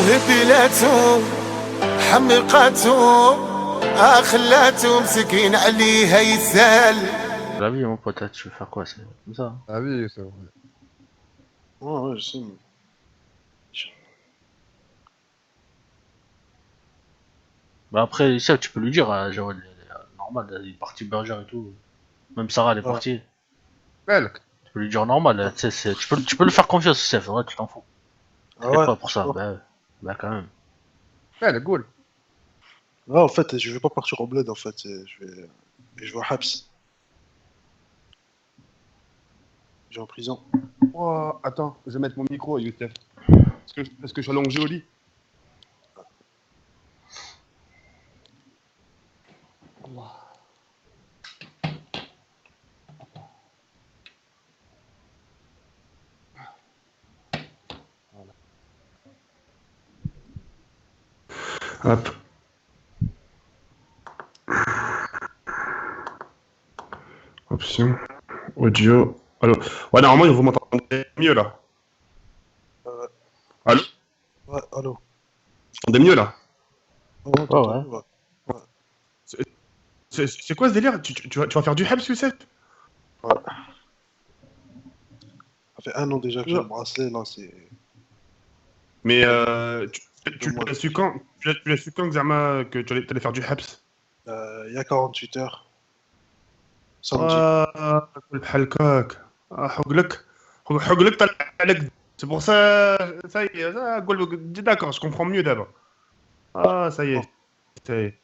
وهبلته حمقته خلاته مسكين عليها يسال. La vie, mon pote, tu veux faire quoi? C'est comme ça. Ah oui, c'est vrai. Ouais, je sais. Bah après, ça, tu peux lui dire, Jawad, normal, il est parti Berger et tout. Même Sarah, elle est partie. Elle. Tu peux lui dire normal, tu sais, tu peux lui faire confiance, Youssef, ouais, tu t'en fous. T'inquiète pas pour ça, bah quand même. Elle est cool. Ouais, en fait, je vais pas partir au bled, en fait. Je vais au Habs. Je vais en prison. Oh, attends, je vais mettre mon micro, Youssef. Parce que je suis allongé au lit. Hop. Option. Audio. Allô. Ouais, normalement, vous m'entendez mieux là. Allô. Ouais, allô. Vous m'entendez mieux là. Ouais. C'est quoi ce délire? Tu vas faire du Habs, Youssef? Ouais. Ça fait 1 an déjà que j'ai le bracelet, là, c'est... Mais tu l'as su quand? Tu l'as su quand, Xama, que tu allais faire du Habs? Il y a 48 heures. Samedi. بحال هكاك حقلك طلع عليك. C'est pour ça y est, ça قول d'accord, je comprends mieux d'abord. Ah, ça y est. Ça y est.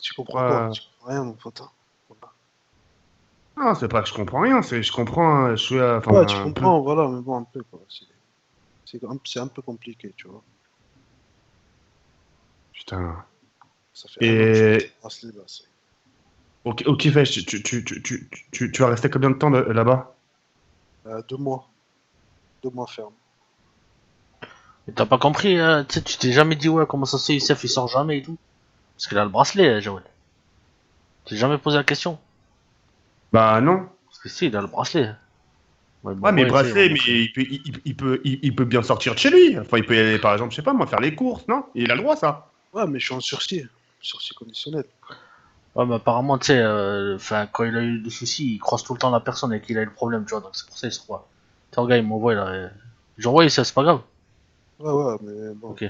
Tu comprends quoi? Tu comprends rien, mon pote. Non, c'est pas que je comprends rien, c'est je comprends, je suis enfin, ouais, tu comprends, voilà, mais bon, un peu, quoi. C'est un peu compliqué, tu vois. Putain. Ça fait 1 an que je suis bracelet, là, c'est... Ok, Fesh, tu vas rester combien de temps là-bas? 2 mois. 2 mois ferme. Mais t'as pas compris, tu sais, tu t'es jamais dit, ouais, comment ça se fait, Youssef, il sort jamais et tout. Parce qu'il a le bracelet, Jawad. Tu t'es jamais posé la question? Bah non. Parce que si, il a le bracelet. Ouais, mais bracelet, mais il peut bien sortir de chez lui. Enfin, il peut y aller, par exemple, je sais pas moi, faire les courses, non? Il a le droit, ça. Ouais, mais je suis en sursis. Sursis conditionnel. Ouais, mais apparemment, tu sais, quand il a eu des soucis, il croise tout le temps la personne avec qui il a eu le problème, tu vois, donc c'est pour ça qu'il se croit. Tiens, le gars, il m'envoie là. J'envoie, ça, c'est pas grave. Ouais, mais bon. Ok.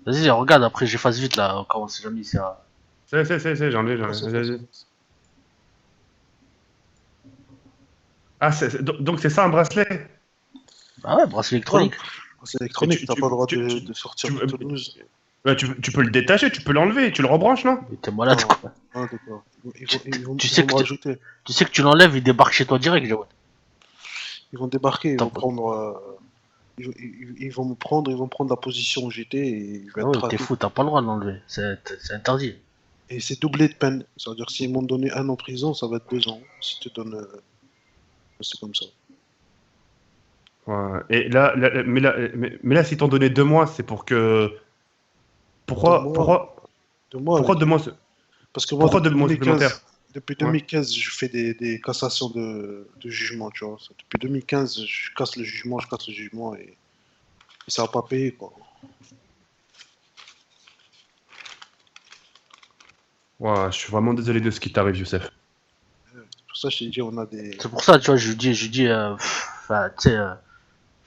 Vas-y, regarde, après j'efface vite là, quand on sait jamais si ça. C'est, j'en ai. Ah, donc c'est ça un bracelet? Ah ouais, bracelet électronique. C'est électronique, t'as pas le droit de sortir de Toulouse. Ouais, tu peux le détacher, tu peux l'enlever, tu le rebranches, non? Mais t'es malade quoi. Ah, d'accord. Ils vont me rajouter. Tu sais que tu l'enlèves, il débarque chez toi direct, Jawad. Ils vont débarquer, ils vont prendre. Ils vont me prendre, ils vont prendre la position où j'étais et je vais être traqué. T'es fou, t'as pas le droit de l'enlever, c'est interdit. Et c'est doublé de peine. C'est-à-dire que s'ils m'ont donné 1 an de prison, ça va être 2 ans. Si tu donnes. C'est comme ça. Ouais. Et mais là, si t'en donnais 2 mois, c'est pour que. Pourquoi 2 mois Pourquoi 2 mois? Parce que moi, Pourquoi 2 mois supplémentaires? Depuis 2015, je fais des cassations de jugement, tu vois. Depuis 2015, je casse le jugement et ça va pas payer, quoi. Ouais, je suis vraiment désolé de ce qui t'arrive, Youssef. C'est pour ça que je t'ai dit, on a des... C'est pour ça, tu vois, je dis, enfin, tu sais,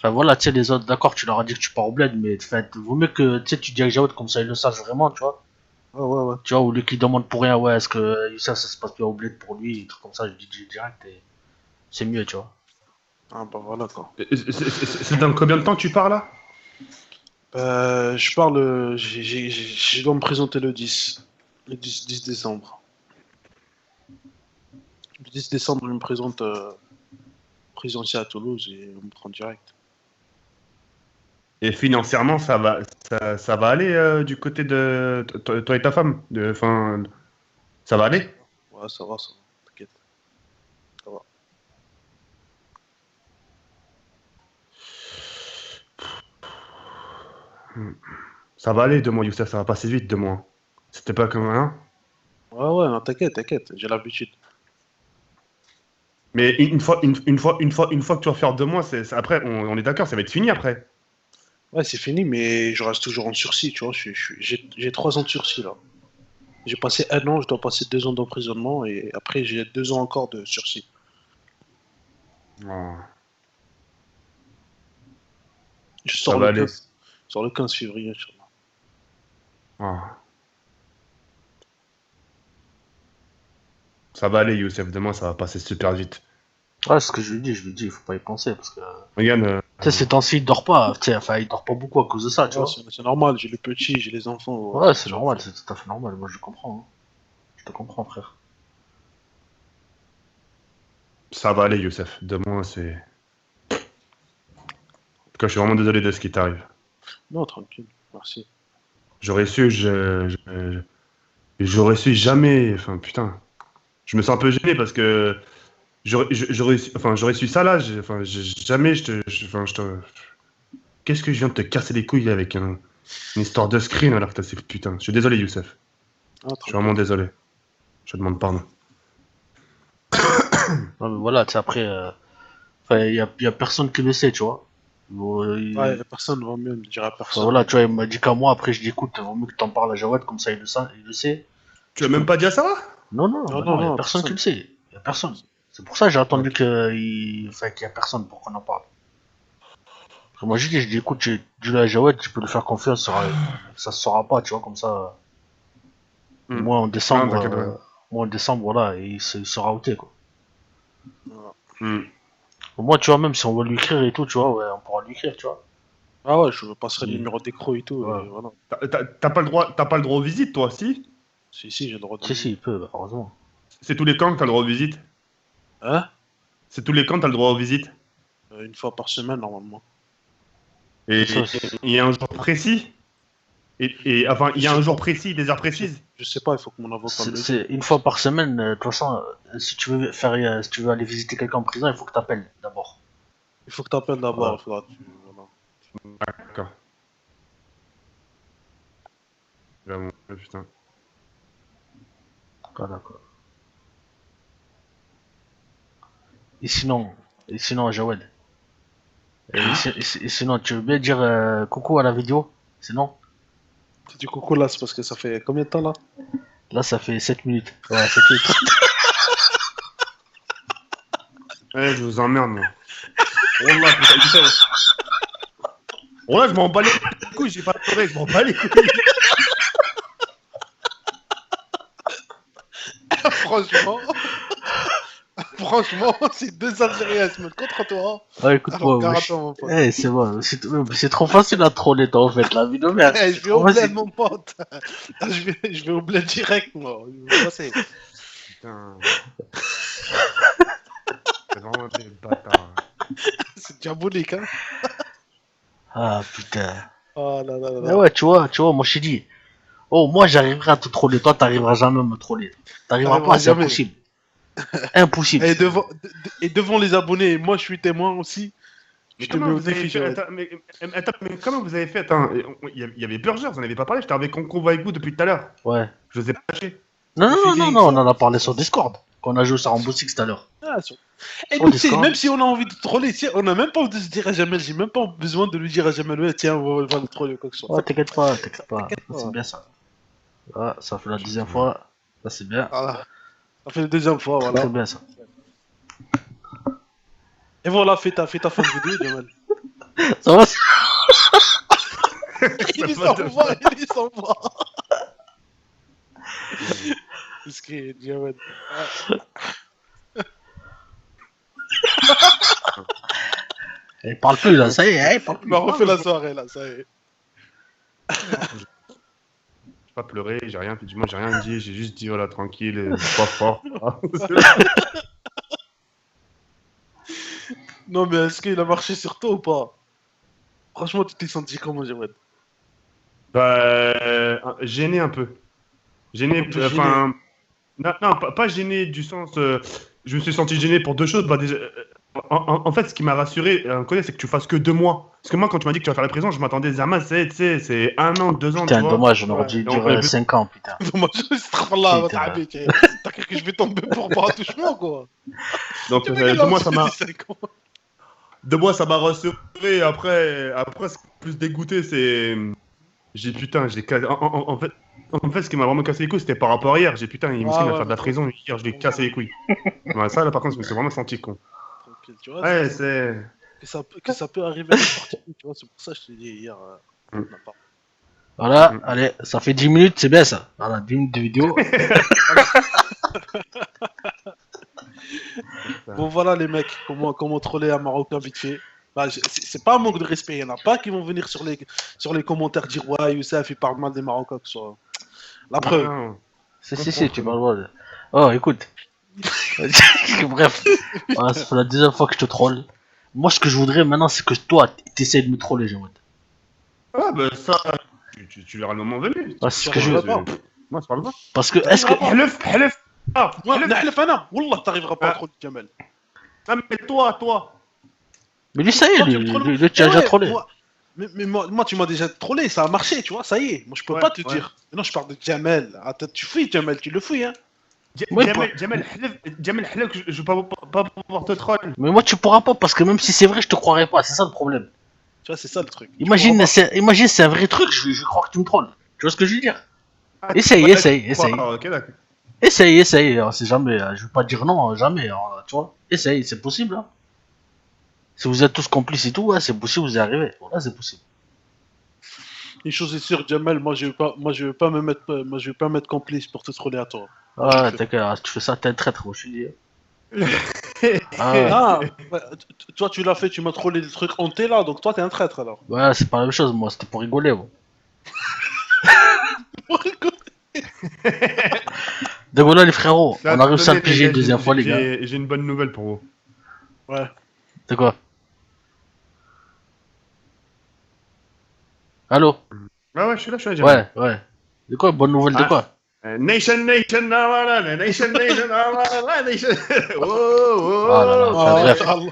voilà, tu sais, les autres, d'accord, tu leur as dit que tu pars au bled, mais vaut mieux que, tu sais, tu dis à Jawad comme ça, ils le sachent vraiment, tu vois. Ouais. Tu vois, ou lui qui demande pour rien, ouais, est-ce que ça se passe bien au bled pour lui, des trucs comme ça, je dis direct, et c'est mieux, tu vois. Ah bah voilà, quoi. C'est dans combien de temps que tu pars, là? Je parle... Je dois me présenter le 10. Le 10 décembre. Le 10 décembre, je me présente présentiel à Toulouse et on me prend direct. Et financièrement, ça va aller du côté de toi et ta femme? Enfin, ça va aller? Ouais, ça va, t'inquiète. Ça va. Ça va aller 2 mois, Youssef, ça va passer vite 2 mois. C'était pas comme un. Ouais, non, t'inquiète, j'ai l'habitude. Mais une fois que tu vas faire 2 mois, après, on est d'accord, ça va être fini après. Ouais, c'est fini, mais je reste toujours en sursis, tu vois. J'ai 3 ans de sursis, là. J'ai passé 1 an, je dois passer 2 ans d'emprisonnement, et après, j'ai 2 ans encore de sursis. Oh, Je ça sors va le aller. 15, je sors le 15 février, Inch'Allah. Oh. Ça va aller, Youssef. Demain, ça va passer super vite. Ouais, c'est ce que je lui dis, il faut pas y penser, parce que... Regarde, Tu sais, ces temps-ci, il dort pas, tu sais, enfin, il dort pas beaucoup à cause de ça, tu Ouais, vois. c'est normal, j'ai les petits, j'ai les enfants. Ouais, Ouais, c'est normal, c'est tout à fait normal, moi je comprends, hein. Je te comprends, frère. ça va aller, Youssef. Demain, c'est. En tout cas, je suis vraiment désolé de ce qui t'arrive. Non, tranquille, merci. J'aurais su, j'aurais su jamais. Enfin, putain. Je me sens un peu gêné parce que j'aurais su ça là. Jamais enfin, qu'est-ce que je viens de te casser les couilles avec une histoire de screen alors que t'as ces putain. Je suis désolé, Youssef. Ah, Je suis vraiment tranquille. désolé. Je te demande pardon. Non, mais voilà, tu sais, après, enfin, y a personne qui le sait, tu vois. Bon, Ouais, personne ne va mieux me dire à enfin, personne. voilà, tu vois, il m'a dit qu'à moi, après je dis écoute, vaut mieux que t'en parles à Jawad, comme ça il le sait. Tu as même pas dit à Sarah? Non, non, Non, bah non, non, y a non, personne qui personne. le sait. Y a personne. C'est pour ça que j'ai attendu Ok. enfin, qu'il y a personne pour qu'on en parle. Parce que moi je dis écoute, dis-le à Jawad, tu peux lui faire confiance, ça se saura pas, tu vois, comme ça. Au Hmm. moins en Non, décembre, t'inquiète pas. au moins en décembre, voilà, et il sera outé, quoi. Voilà. Hmm. Au moins, tu vois, même si on va lui écrire et tout, tu vois, ouais, on pourra lui écrire, tu vois. Ah ouais, je passerai le Si, numéro d'écran et tout, ouais. et voilà. T'as pas le droit, t'as pas le droit aux visites, toi, si? Si, j'ai le droit de Si, visite. il peut, bah, heureusement. C'est tous les camps que t'as le droit aux visites? Hein? C'est tous les camps que t'as le droit aux visites? Une fois par semaine, normalement. Et C'est ça, il y a un jour précis? Enfin, il y a un jour précis, des heures précises? Je sais pas, il faut que mon avocat me le dise. c'est une fois par semaine, de toute façon, si tu veux aller visiter quelqu'un en prison, il faut que tu appelles d'abord. Il faut que tu appelles d'abord, Voilà. il faudra que voilà. D'accord. Vraiment, putain. Voilà, quoi. Et sinon, Jawed. Et sinon, tu veux bien dire coucou à la vidéo? Sinon, C'est du coco là, c'est parce que ça fait combien de temps là? là, ça fait 7 minutes. Ouais, 7 minutes. Eh, je vous emmerde, moi. Wallah, putain, Youssef. Wallah, je m'en bats les couilles, j'ai pas pleuré, je m'en bats les couilles. Franchement, franchement, c'est 2 Algériens se mettent contre toi. Ouais, écoute, Alors, moi, garde-toi, mon pote. c'est bon, c'est trop facile à troller, toi, en fait, la vie de merde. Eh, C'est je vais au trop bled, facile. mon pote. Je vais au bled direct, moi. Je vais passer. Putain. C'est vraiment des bâtards. C'est diabolique, hein. Ah, putain. Oh là là là Mais là. ouais, tu vois, moi, je t'ai dit. Oh, moi, j'arriverai à te troller. Toi, t'arriveras jamais à me troller. T'arriveras T'arriveras pas, c'est jamais. impossible. Impossible. Et devant les abonnés, moi je suis témoin aussi. Mais Je te mets comment au vous avez défi, fait Joël. mais comment vous avez fait? Attends, il y avait Burger, vous en avez pas parlé, j'étais avec Convo avec vous depuis tout à l'heure. Ouais. Je vous ai pas lâché. Non, non, Le non, non, feeling, non, on ça. en a parlé sur Discord. Quand on a joué sur Rainbow Six tout à l'heure. Ah, et Sur nous, tu sais, Discord. même si on a envie de troller, tu sais, on n'a même pas envie de se dire à Jamel, j'ai même pas besoin de lui dire à Jamel, ouais, tiens, on va le troller ou quoi que ce soit. Ouais, t'inquiète pas, t'inquiète pas. T'inquiète pas. C'est bien ça. Ah, ça fait la 10e fois. Ça, c'est bien. Voilà. Ça fait la deuxième fois, Très, voilà. très bien ça. Et voilà, fais ta fin de vidéo, Jamel. Ça va, Il s'envoie. Parce que, Jamel. il parle plus là, ça y est, il parle Il plus. m'a refait la soirée, là, ça y est. J'ai pas pleuré, j'ai rien fait, du moins j'ai rien dit, j'ai juste dit voilà, tranquille, pas fort. Non, mais est-ce qu'il a marché sur toi ou pas? Franchement, tu t'es senti comment, Jamel? Bah, gêné un peu. Gêné, Un peu gêné. enfin. Non, pas gêné du sens. Je me suis senti gêné pour deux choses. Bah, déjà, en fait, ce qui m'a rassuré, c'est que tu fasses que 2 mois. Parce que moi, quand tu m'as dit que tu vas faire la prison, je m'attendais, Zama, c'est 1 an, 2 ans, Putain, tu vois. dommage, on aurait Ouais. dû Donc, dire 5 ans, putain. Moi, je suis là, Putain. t'as cru que je vais tomber pour un touchement, quoi? donc Tu veux qu'il 2 mois, ça lance m'a. des 5 ans. De moi, ça m'a rassuré. Après, ce qui m'a plus dégoûté, c'est. J'ai putain, j'ai cassé. En fait, ce qui m'a vraiment cassé les couilles, c'était par rapport à hier. J'ai putain, il Ah m'a ouais, fait de la prison. Hier, je lui ai cassé les couilles. Ouais, ça, là, par contre, je me suis vraiment senti con. tranquille, tu vois. Ouais, c'est. Que ça peut arriver à n'importe qui, tu vois. C'est pour ça que je t'ai dit hier. Mm. on n'a pas- Voilà, Mhm. allez, ça fait 10 minutes, c'est bien ça. Voilà, 10 minutes de vidéo. Bon, voilà, les mecs, comment troller un Marocain vite fait. Bah, c'est pas un manque de respect. Il y en a pas qui vont venir sur les commentaires dire ouais, Youssef, il parle mal des Marocains. Que ce soit... La preuve. Non, Si, tu parles mal. Oh, écoute. Bref, voilà, ça fait la deuxième fois que je te troll. Moi, ce que je voudrais maintenant, c'est que toi, t'essayes de me troller, Jawad. ah, bah, ça. Tu verras le moment venu. Ah, c'est ce Tu que je veux. arriveras pas. Moi, je parle pas. Parce que, est-ce que. Halef, halef. Ah, Ouais, halef. نحلف انا والله t'arriveras pas à Ah. troller Jamel. Ah, mais toi. Mais lui, ça y est, Toi, tu lui, me trolles. lui, tu as Eh déjà ouais, trollé. mais moi, tu m'as déjà trollé, ça a marché, tu vois, ça y est. Moi, je peux Ouais, pas te ouais. dire. Non, je parle de Jamel. Attends, tu fouilles Jamel, tu le fouilles, hein. Ouais, Jamel halef, je vais pas pouvoir te troll. Mais moi, tu pourras pas, parce que même si c'est vrai, je te croirais pas. C'est ça le problème. Tu vois, c'est ça le truc. Tu Imagine, comprends imagine, c'est un vrai truc, je vais croire que tu me trolles. Tu vois ce que je veux dire? Ah, Essaye. Ok, d'accord. Essaye, c'est jamais. Je vais pas dire non, jamais. Tu vois? Essaye, c'est possible. Hein. Si vous êtes tous complices et tout, ouais, c'est possible, vous y arrivez. Voilà, c'est possible. Une chose est sûre, Jamel, moi, je vais pas me mettre complice pour te troller à toi. Ah, je fais t'inquiète, tu fais ça, t'es un traître, moi, je suis dit. Ah, ouais. Ah, ouais, toi, tu l'as fait, tu m'as trollé des trucs hantés là, donc toi, t'es un traître alors. Ouais, c'est pas la même chose, moi, c'était pour rigoler, moi. Donc voilà, les frérots, on a réussi à le Attendez, les piger gars, une deuxième fois, les gars. J'ai une bonne nouvelle pour vous. Ouais. C'est quoi? Allô? Ouais, je suis là, Jamel. Ouais. De quoi? Bonne nouvelle de Ah. quoi? Nation, ah, voilà, nation, ah, voilà, nation. Oh, oh, Ah là là, oh. enfin, bref. Allah.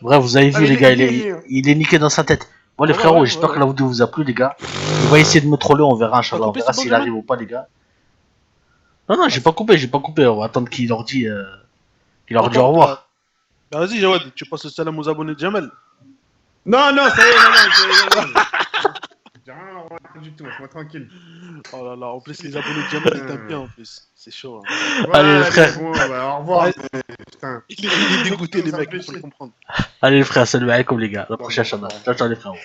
Bref, vous avez Ah, vu, mais les gars, il- il est niqué dans sa tête. Bon, les Ouais, frérots, ouais, j'espère ouais, que la vidéo vous a plu, les gars. Il va essayer de me troller, on verra, Inch'Allah, on coupé, verra c'est bon, s'il Jamel arrive ou pas, les gars. Non, j'ai pas coupé, on va attendre qu'il leur dit, au revoir. Bah, vas-y, Jawad, tu passes le salam aux abonnés de Jamel. Non, ça y est, non. J'ai rien à du tout, laisse-moi tranquille. Oh là là, en plus, les abonnés de Jamel, ils t'aiment bien en plus. C'est chaud. Hein. Allez, les frères. Bon, bah, au revoir. Ouais. Putain. Il est dégoûté, les Ça mecs, fait faut le chier. comprendre. Allez, les frères, salut alaikum, les gars. La Bon, prochaine, bon, Inch'Allah. bon. Ciao, les frérots.